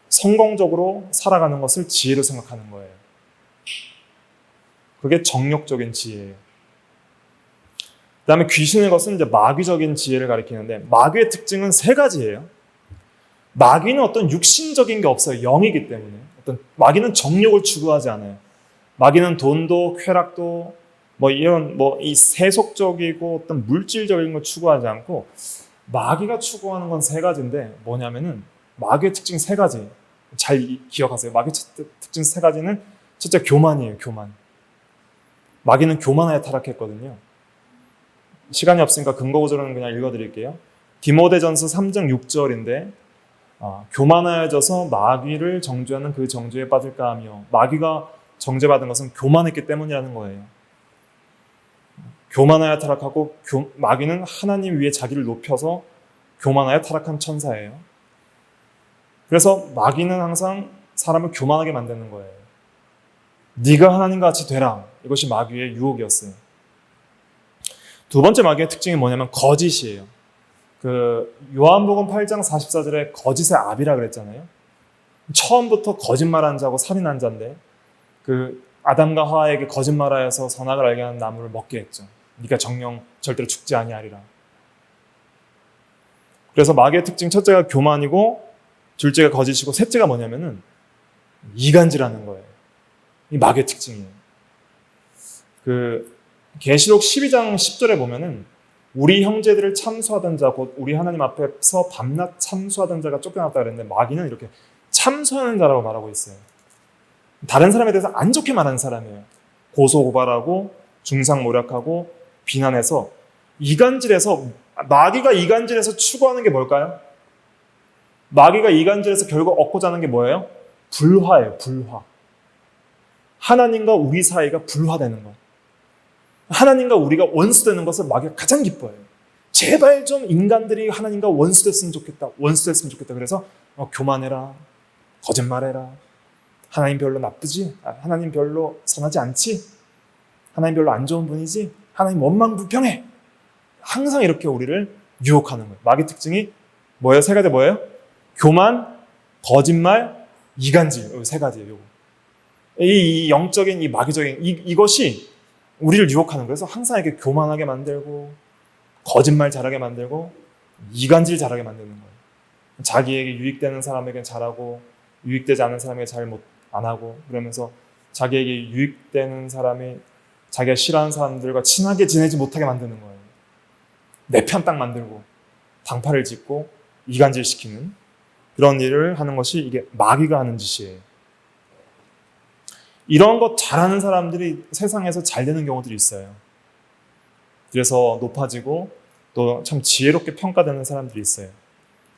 성공적으로 살아가는 것을 지혜로 생각하는 거예요. 그게 정욕적인 지혜예요. 그 다음에 귀신의 것은 이제 마귀적인 지혜를 가리키는데 마귀의 특징은 세 가지예요. 마귀는 어떤 육신적인 게 없어요. 영이기 때문에. 마귀는 정욕을 추구하지 않아요. 마귀는 돈도 쾌락도 이 세속적이고 어떤 물질적인 걸 추구하지 않고 마귀가 추구하는 건 세 가지인데 뭐냐면은 마귀의 특징 세 가지. 잘 기억하세요. 마귀의 특징 세 가지는 첫째 교만이에요. 교만. 마귀는 교만하여 타락했거든요. 시간이 없으니까 근거 구절은 그냥 읽어드릴게요. 디모데전서 3장 6절인데 교만하여져서 마귀를 정죄하는 그 정죄에 빠질까 하며 마귀가 정죄받은 것은 교만했기 때문이라는 거예요. 교만하여 타락하고 마귀는 하나님 위에 자기를 높여서 교만하여 타락한 천사예요. 그래서 마귀는 항상 사람을 교만하게 만드는 거예요. 네가 하나님과 같이 되라. 이것이 마귀의 유혹이었어요. 두 번째 마귀의 특징이 뭐냐면 거짓이에요. 요한복음 8장 44절에 거짓의 아비라 그랬잖아요. 처음부터 거짓말한 자고 살인한 자인데 아담과 하와에게 거짓말하여서 선악을 알게 하는 나무를 먹게 했죠. 네가 정령 절대로 죽지 아니하리라. 그래서 마귀의 특징 첫째가 교만이고 둘째가 거짓이고 셋째가 뭐냐면은 이간질하는 거예요. 이 마귀의 특징이에요. 계시록 12장 10절에 보면은 우리 형제들을 참수하던 자, 곧 우리 하나님 앞에서 밤낮 참수하던 자가 쫓겨났다 그랬는데 마귀는 이렇게 참수하는 자라고 말하고 있어요. 다른 사람에 대해서 안 좋게 말하는 사람이에요. 고소고발하고 중상모략하고 비난해서 이간질해서 마귀가 이간질해서 추구하는 게 뭘까요? 마귀가 이간질해서 결국 얻고자 하는 게 뭐예요? 불화예요. 불화. 하나님과 우리 사이가 불화되는 것. 하나님과 우리가 원수되는 것을 마귀가 가장 기뻐해요. 제발 좀 인간들이 하나님과 원수됐으면 좋겠다. 원수됐으면 좋겠다. 그래서 교만해라. 거짓말해라. 하나님 별로 나쁘지? 하나님 별로 선하지 않지? 하나님 별로 안 좋은 분이지? 하나님 원망불평해. 항상 이렇게 우리를 유혹하는 거예요. 마귀 특징이 뭐예요? 세 가지 뭐예요? 교만, 거짓말, 이간질. 세 가지예요. 이 영적인, 이 마귀적인 이것이 우리를 유혹하는 거예요. 그래서 항상 이렇게 교만하게 만들고 거짓말 잘하게 만들고 이간질 잘하게 만드는 거예요. 자기에게 유익되는 사람에게 잘하고 유익되지 않는 사람에게 잘 안 하고 그러면서 자기에게 유익되는 사람이 자기가 싫어하는 사람들과 친하게 지내지 못하게 만드는 거예요. 내 편 딱 만들고 방파를 짓고 이간질시키는 그런 일을 하는 것이 이게 마귀가 하는 짓이에요. 이런 것 잘하는 사람들이 세상에서 잘 되는 경우들이 있어요. 그래서 높아지고 또 참 지혜롭게 평가되는 사람들이 있어요.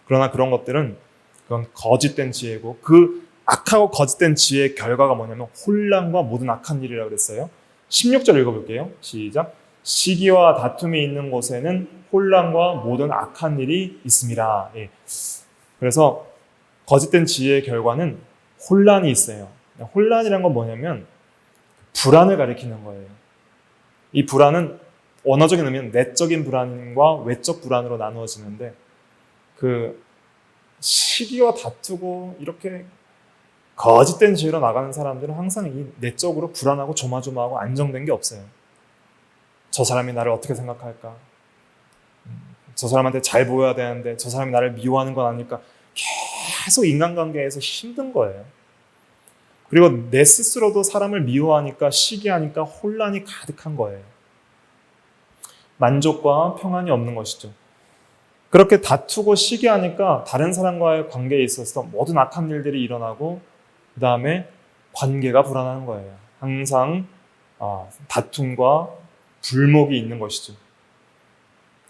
그러나 그런 것들은 그건 거짓된 지혜고 악하고 거짓된 지혜의 결과가 뭐냐면 혼란과 모든 악한 일이라고 그랬어요. 16절 읽어볼게요. 시작. 시기와 다툼이 있는 곳에는 혼란과 모든 악한 일이 있습니다. 예. 그래서 거짓된 지혜의 결과는 혼란이 있어요. 혼란이란 건 뭐냐면 불안을 가리키는 거예요. 이 불안은 원어적인 의미는 내적인 불안과 외적 불안으로 나누어지는데 시기와 다투고 이렇게 거짓된 지혜로 나가는 사람들은 항상 이 내적으로 불안하고 조마조마하고 안정된 게 없어요. 저 사람이 나를 어떻게 생각할까? 저 사람한테 잘 보여야 되는데 저 사람이 나를 미워하는 건 아닐까? 계속 인간관계에서 힘든 거예요. 그리고 내 스스로도 사람을 미워하니까 시기하니까 혼란이 가득한 거예요. 만족과 평안이 없는 것이죠. 그렇게 다투고 시기하니까 다른 사람과의 관계에 있어서 모든 악한 일들이 일어나고 그 다음에 관계가 불안한 거예요. 항상 다툼과 불목이 있는 것이죠.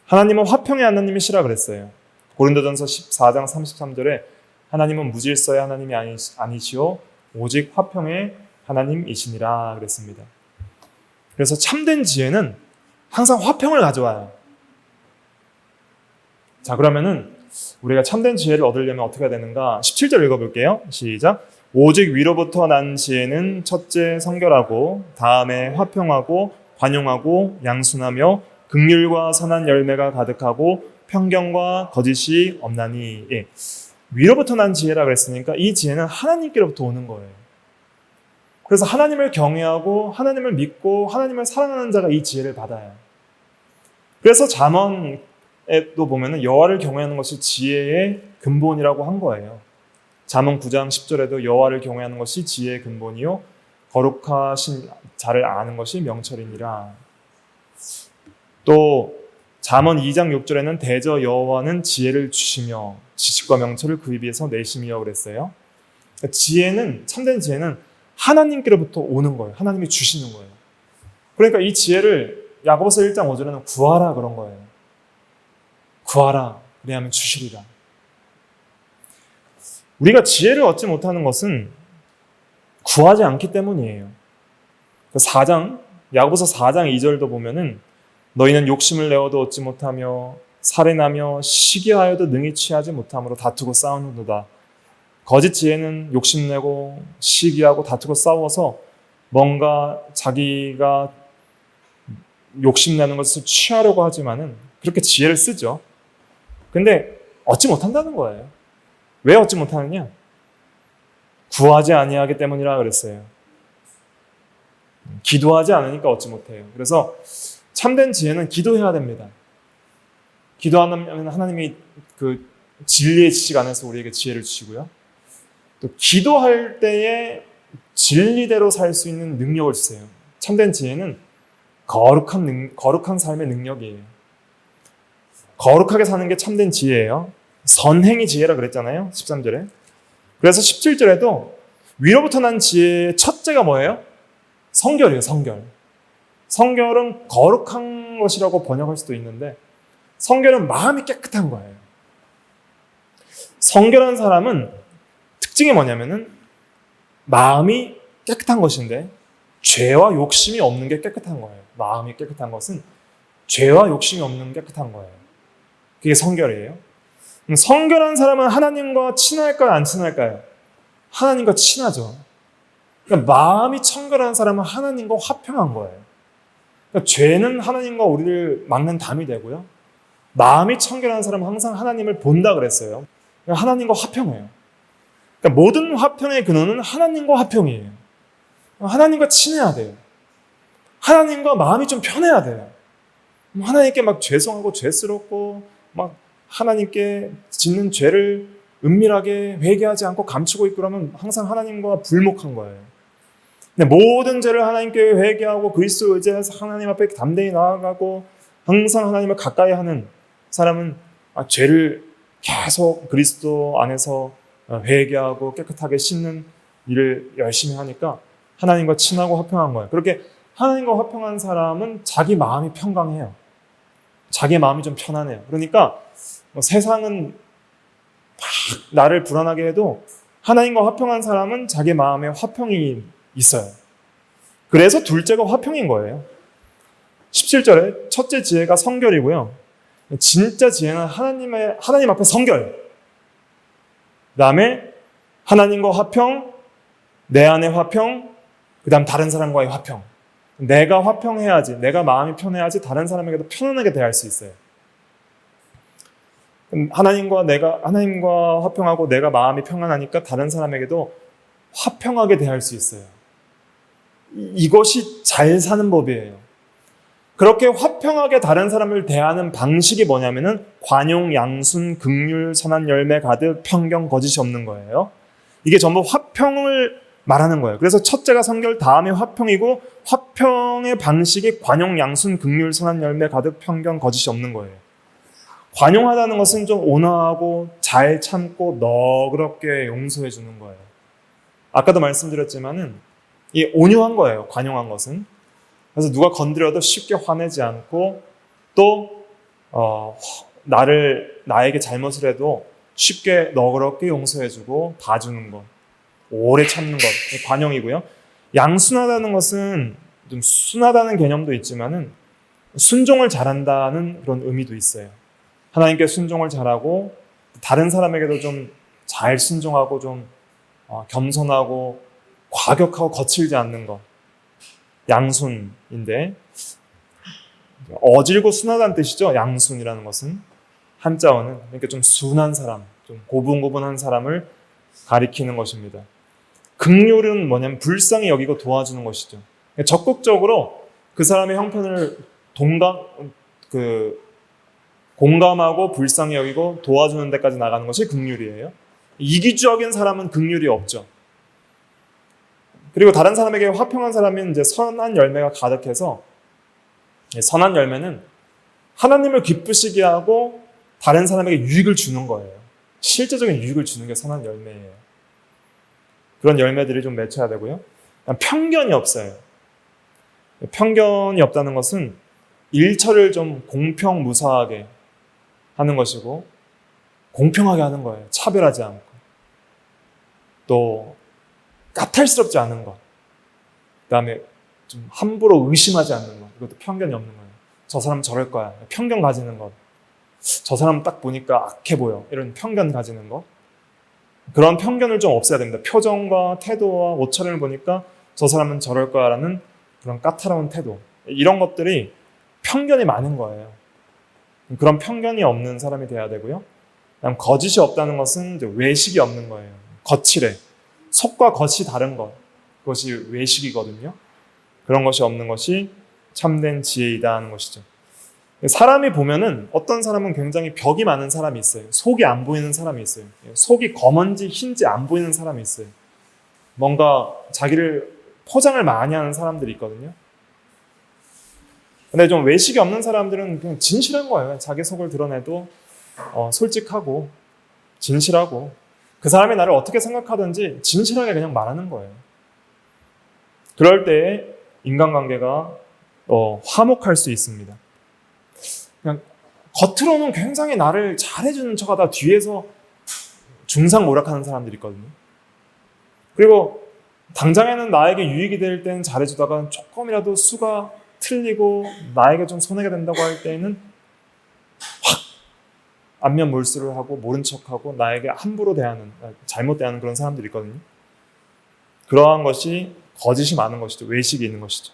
하나님은 화평의 하나님이시라 그랬어요. 고린도전서 14장 33절에 하나님은 무질서의 하나님이 아니시오 오직 화평의 하나님이시니라 그랬습니다. 그래서 참된 지혜는 항상 화평을 가져와요. 자, 그러면은 우리가 참된 지혜를 얻으려면 어떻게 해야 되는가? 17절 읽어볼게요. 시작. 오직 위로부터 난 지혜는 첫째 성결하고 다음에 화평하고 관용하고 양순하며 긍휼과 선한 열매가 가득하고 편견과 거짓이 없나니. 예. 위로부터 난 지혜라 그랬으니까 이 지혜는 하나님께로부터 오는 거예요. 그래서 하나님을 경외하고 하나님을 믿고 하나님을 사랑하는 자가 이 지혜를 받아요. 그래서 잠언에도 보면은 여호와를 경외하는 것이 지혜의 근본이라고 한 거예요. 잠언 9장 10절에도 여호와를 경외하는 것이 지혜의 근본이요 거룩하신 자를 아는 것이 명철이니라. 또 잠언 2장 6절에는 대저 여호와는 지혜를 주시며 지식과 명철을 그 입 위에서 내심이여 그랬어요. 그러니까 지혜는, 참된 지혜는 하나님께로부터 오는 거예요. 하나님이 주시는 거예요. 그러니까 이 지혜를 야고보서 1장 5절에는 구하라 그런 거예요. 구하라 그래야만 주시리라. 우리가 지혜를 얻지 못하는 것은 구하지 않기 때문이에요. 야고보서 4장 2절도 보면은 너희는 욕심을 내어도 얻지 못하며 살인하며 시기하여도 능히 취하지 못함으로 다투고 싸우는도다. 거짓 지혜는 욕심내고 시기하고 다투고 싸워서 뭔가 자기가 욕심내는 것을 취하려고 하지만은 그렇게 지혜를 쓰죠. 근데 얻지 못한다는 거예요. 왜 얻지 못하느냐? 구하지 아니하기 때문이라 그랬어요. 기도하지 않으니까 얻지 못해요. 그래서 참된 지혜는 기도해야 됩니다. 기도하면 하나님이 그 진리의 지식 안에서 우리에게 지혜를 주시고요. 또 기도할 때에 진리대로 살 수 있는 능력을 주세요. 참된 지혜는 거룩한 삶의 능력이에요. 거룩하게 사는 게 참된 지혜예요. 선행이 지혜라 그랬잖아요. 13절에. 그래서 17절에도 위로부터 난 지혜의 첫째가 뭐예요? 성결이에요. 성결. 성결은 거룩한 것이라고 번역할 수도 있는데 성결은 마음이 깨끗한 거예요. 성결한 사람은 특징이 뭐냐면은 마음이 깨끗한 것인데 죄와 욕심이 없는 게 깨끗한 거예요. 마음이 깨끗한 것은 죄와 욕심이 없는 게 깨끗한 거예요. 그게 성결이에요. 성결한 사람은 하나님과 친할까요? 안 친할까요? 하나님과 친하죠. 그러니까 마음이 청결한 사람은 하나님과 화평한 거예요. 그러니까 죄는 하나님과 우리를 막는 담이 되고요. 마음이 청결한 사람은 항상 하나님을 본다 그랬어요. 그러니까 하나님과 화평해요. 그러니까 모든 화평의 근원은 하나님과 화평이에요. 하나님과 친해야 돼요. 하나님과 마음이 좀 편해야 돼요. 하나님께 막 죄송하고 죄스럽고 막 하나님께 짓는 죄를 은밀하게 회개하지 않고 감추고 있고 그러면 항상 하나님과 불목한 거예요. 근데 모든 죄를 하나님께 회개하고 그리스도 의지해서 하나님 앞에 담대히 나아가고 항상 하나님을 가까이 하는 사람은 죄를 계속 그리스도 안에서 회개하고 깨끗하게 씻는 일을 열심히 하니까 하나님과 친하고 화평한 거예요. 그렇게 하나님과 화평한 사람은 자기 마음이 평강해요. 자기 마음이 좀 편안해요. 그러니까 세상은 막 나를 불안하게 해도 하나님과 화평한 사람은 자기 마음에 화평이 있어요. 그래서 둘째가 화평인 거예요. 17절에 첫째 지혜가 성결이고요. 진짜 지혜는 하나님 앞에 성결. 그 다음에 하나님과 화평, 내 안에 화평, 그 다음 다른 사람과의 화평. 내가 화평해야지, 내가 마음이 편해야지 다른 사람에게도 편안하게 대할 수 있어요. 하나님과 화평하고 내가 마음이 평안하니까 다른 사람에게도 화평하게 대할 수 있어요. 이것이 잘 사는 법이에요. 그렇게 화평하게 다른 사람을 대하는 방식이 뭐냐면은 관용, 양순, 긍휼, 선한 열매 가득, 편견, 거짓이 없는 거예요. 이게 전부 화평을 말하는 거예요. 그래서 첫째가 성결, 다음에 화평이고 화평의 방식이 관용, 양순, 긍휼, 선한 열매 가득, 편견, 거짓이 없는 거예요. 관용하다는 것은 좀 온화하고 잘 참고 너그럽게 용서해 주는 거예요. 아까도 말씀드렸지만은 이 온유한 거예요. 관용한 것은. 그래서 누가 건드려도 쉽게 화내지 않고 또 나에게 잘못을 해도 쉽게 너그럽게 용서해주고 봐주는 것, 오래 참는 것, 관용이고요. 양순하다는 것은 좀 순하다는 개념도 있지만은 순종을 잘한다는 그런 의미도 있어요. 하나님께 순종을 잘하고 다른 사람에게도 좀 잘 순종하고 좀 겸손하고 과격하고 거칠지 않는 것, 양순인데 어질고 순하다는 뜻이죠. 양순이라는 것은 한자어는 그러니까 좀 순한 사람, 좀 고분고분한 사람을 가리키는 것입니다. 긍휼은 뭐냐면 불쌍히 여기고 도와주는 것이죠. 적극적으로 그 사람의 형편을 공감하고 불쌍히 여기고 도와주는 데까지 나가는 것이 긍휼이에요. 이기주적인 사람은 긍휼이 없죠. 그리고 다른 사람에게 화평한 사람은 이제 선한 열매가 가득해서, 선한 열매는 하나님을 기쁘시게 하고 다른 사람에게 유익을 주는 거예요. 실제적인 유익을 주는 게 선한 열매예요. 그런 열매들이 좀 맺혀야 되고요. 편견이 없어요. 편견이 없다는 것은 일처를 좀 공평무사하게 하는 것이고 공평하게 하는 거예요. 차별하지 않고. 또 까탈스럽지 않은 것. 그 다음에 좀 함부로 의심하지 않는 것. 이것도 편견이 없는 거예요. 저 사람 저럴 거야. 편견 가지는 것. 저 사람 딱 보니까 악해 보여. 이런 편견 가지는 것. 그런 편견을 좀 없애야 됩니다. 표정과 태도와 옷차림을 보니까 저 사람은 저럴 거야라는 그런 까다로운 태도. 이런 것들이 편견이 많은 거예요. 그런 편견이 없는 사람이 돼야 되고요. 그다음 거짓이 없다는 것은 이제 외식이 없는 거예요. 거칠해. 속과 겉이 다른 것. 그것이 외식이거든요. 그런 것이 없는 것이 참된 지혜이다 하는 것이죠. 사람이 보면은 어떤 사람은 굉장히 벽이 많은 사람이 있어요. 속이 안 보이는 사람이 있어요. 속이 검은지 흰지 안 보이는 사람이 있어요. 뭔가 자기를 포장을 많이 하는 사람들이 있거든요. 근데 좀 외식이 없는 사람들은 그냥 진실한 거예요. 자기 속을 드러내도 솔직하고 진실하고 그 사람이 나를 어떻게 생각하든지 진실하게 그냥 말하는 거예요. 그럴 때 인간관계가 화목할 수 있습니다. 그냥 겉으로는 굉장히 나를 잘해주는 척하다 뒤에서 중상모략하는 사람들이 있거든요. 그리고 당장에는 나에게 유익이 될 때는 잘해주다가 조금이라도 수가 틀리고 나에게 좀 손해가 된다고 할 때는 확 안면 몰수를 하고 모른 척하고 나에게 함부로 대하는, 잘못 대하는 그런 사람들이 있거든요. 그러한 것이 거짓이 많은 것이죠. 외식이 있는 것이죠.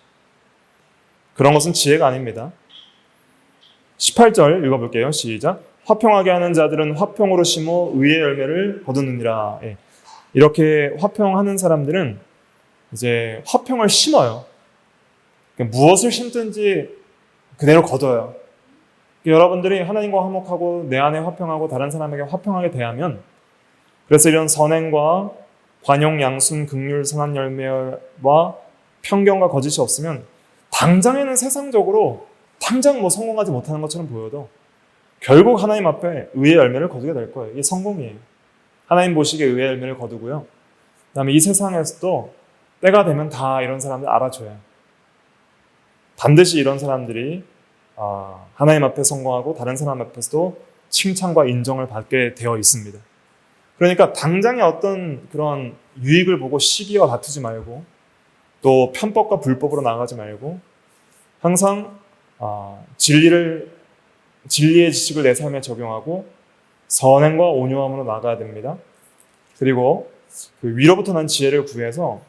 그런 것은 지혜가 아닙니다. 18절 읽어볼게요. 시작. 화평하게 하는 자들은 화평으로 심어 의의 열매를 거두느니라. 예. 이렇게 화평하는 사람들은 이제 화평을 심어요. 무엇을 심든지 그대로 거둬요. 여러분들이 하나님과 화목하고 내 안에 화평하고 다른 사람에게 화평하게 대하면, 그래서 이런 선행과 관용, 양순, 긍휼, 선한 열매와 편견과 거짓이 없으면 당장에는 세상적으로 당장 성공하지 못하는 것처럼 보여도 결국 하나님 앞에 의의 열매를 거두게 될 거예요. 이게 성공이에요. 하나님 보시기에 의의 열매를 거두고요. 그다음에 이 세상에서도 때가 되면 다 이런 사람들 알아줘요. 반드시 이런 사람들이 하나님 앞에 성공하고 다른 사람 앞에서도 칭찬과 인정을 받게 되어 있습니다. 그러니까 당장의 어떤 그런 유익을 보고 시기와 다투지 말고 또 편법과 불법으로 나가지 말고 항상 진리의 지식을 내 삶에 적용하고 선행과 온유함으로 나가야 됩니다. 그리고 그 위로부터 난 지혜를 구해서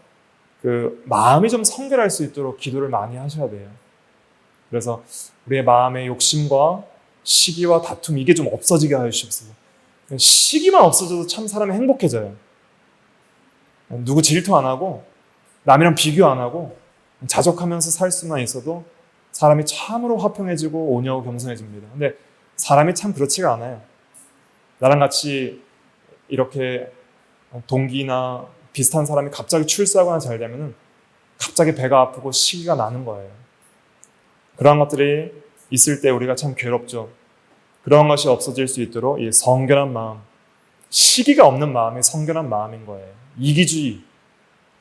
그 마음이 좀 성결할 수 있도록 기도를 많이 하셔야 돼요. 그래서 우리의 마음의 욕심과 시기와 다툼 이게 좀 없어지게 하여 주십시오. 시기만 없어져도 참 사람이 행복해져요. 누구 질투 안 하고 남이랑 비교 안 하고 자족하면서 살 수만 있어도 사람이 참으로 화평해지고 온유하고 겸손해집니다. 근데 사람이 참 그렇지가 않아요. 나랑 같이 이렇게 동기나 비슷한 사람이 갑자기 출세하거나 잘 되면은 갑자기 배가 아프고 시기가 나는 거예요. 그런 것들이 있을 때 우리가 참 괴롭죠. 그런 것이 없어질 수 있도록 이 성결한 마음, 시기가 없는 마음이 성결한 마음인 거예요. 이기주의,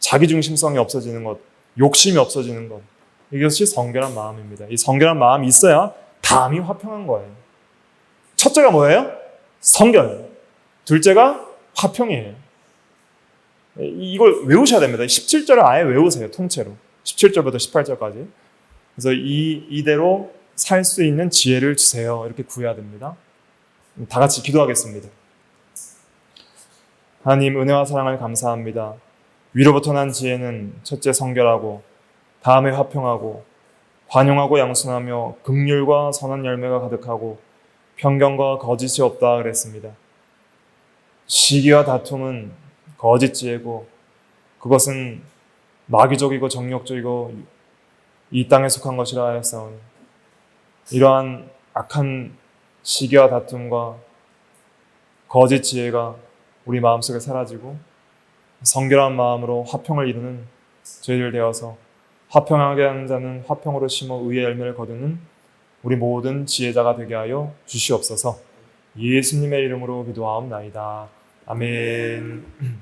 자기중심성이 없어지는 것, 욕심이 없어지는 것, 이것이 성결한 마음입니다. 이 성결한 마음이 있어야 다음이 화평한 거예요. 첫째가 뭐예요? 성결. 둘째가 화평이에요. 이걸 외우셔야 됩니다. 17절을 아예 외우세요. 통째로. 17절부터 18절까지. 그래서 이대로 살 수 있는 지혜를 주세요. 이렇게 구해야 됩니다. 다 같이 기도하겠습니다. 하나님, 은혜와 사랑을 감사합니다. 위로부터 난 지혜는 첫째 성결하고, 다음에 화평하고, 관용하고 양순하며 긍휼과 선한 열매가 가득하고 편견과 거짓이 없다 그랬습니다. 시기와 다툼은 거짓 지혜고, 그것은 마귀적이고 정욕적이고 이 땅에 속한 것이라 하였사오니, 이러한 악한 시기와 다툼과 거짓 지혜가 우리 마음속에 사라지고 성결한 마음으로 화평을 이루는 저희들 되어서 화평하게 하는 자는 화평으로 심어 의의 열매를 거두는 우리 모든 지혜자가 되게 하여 주시옵소서. 예수님의 이름으로 기도하옵나이다. 아멘.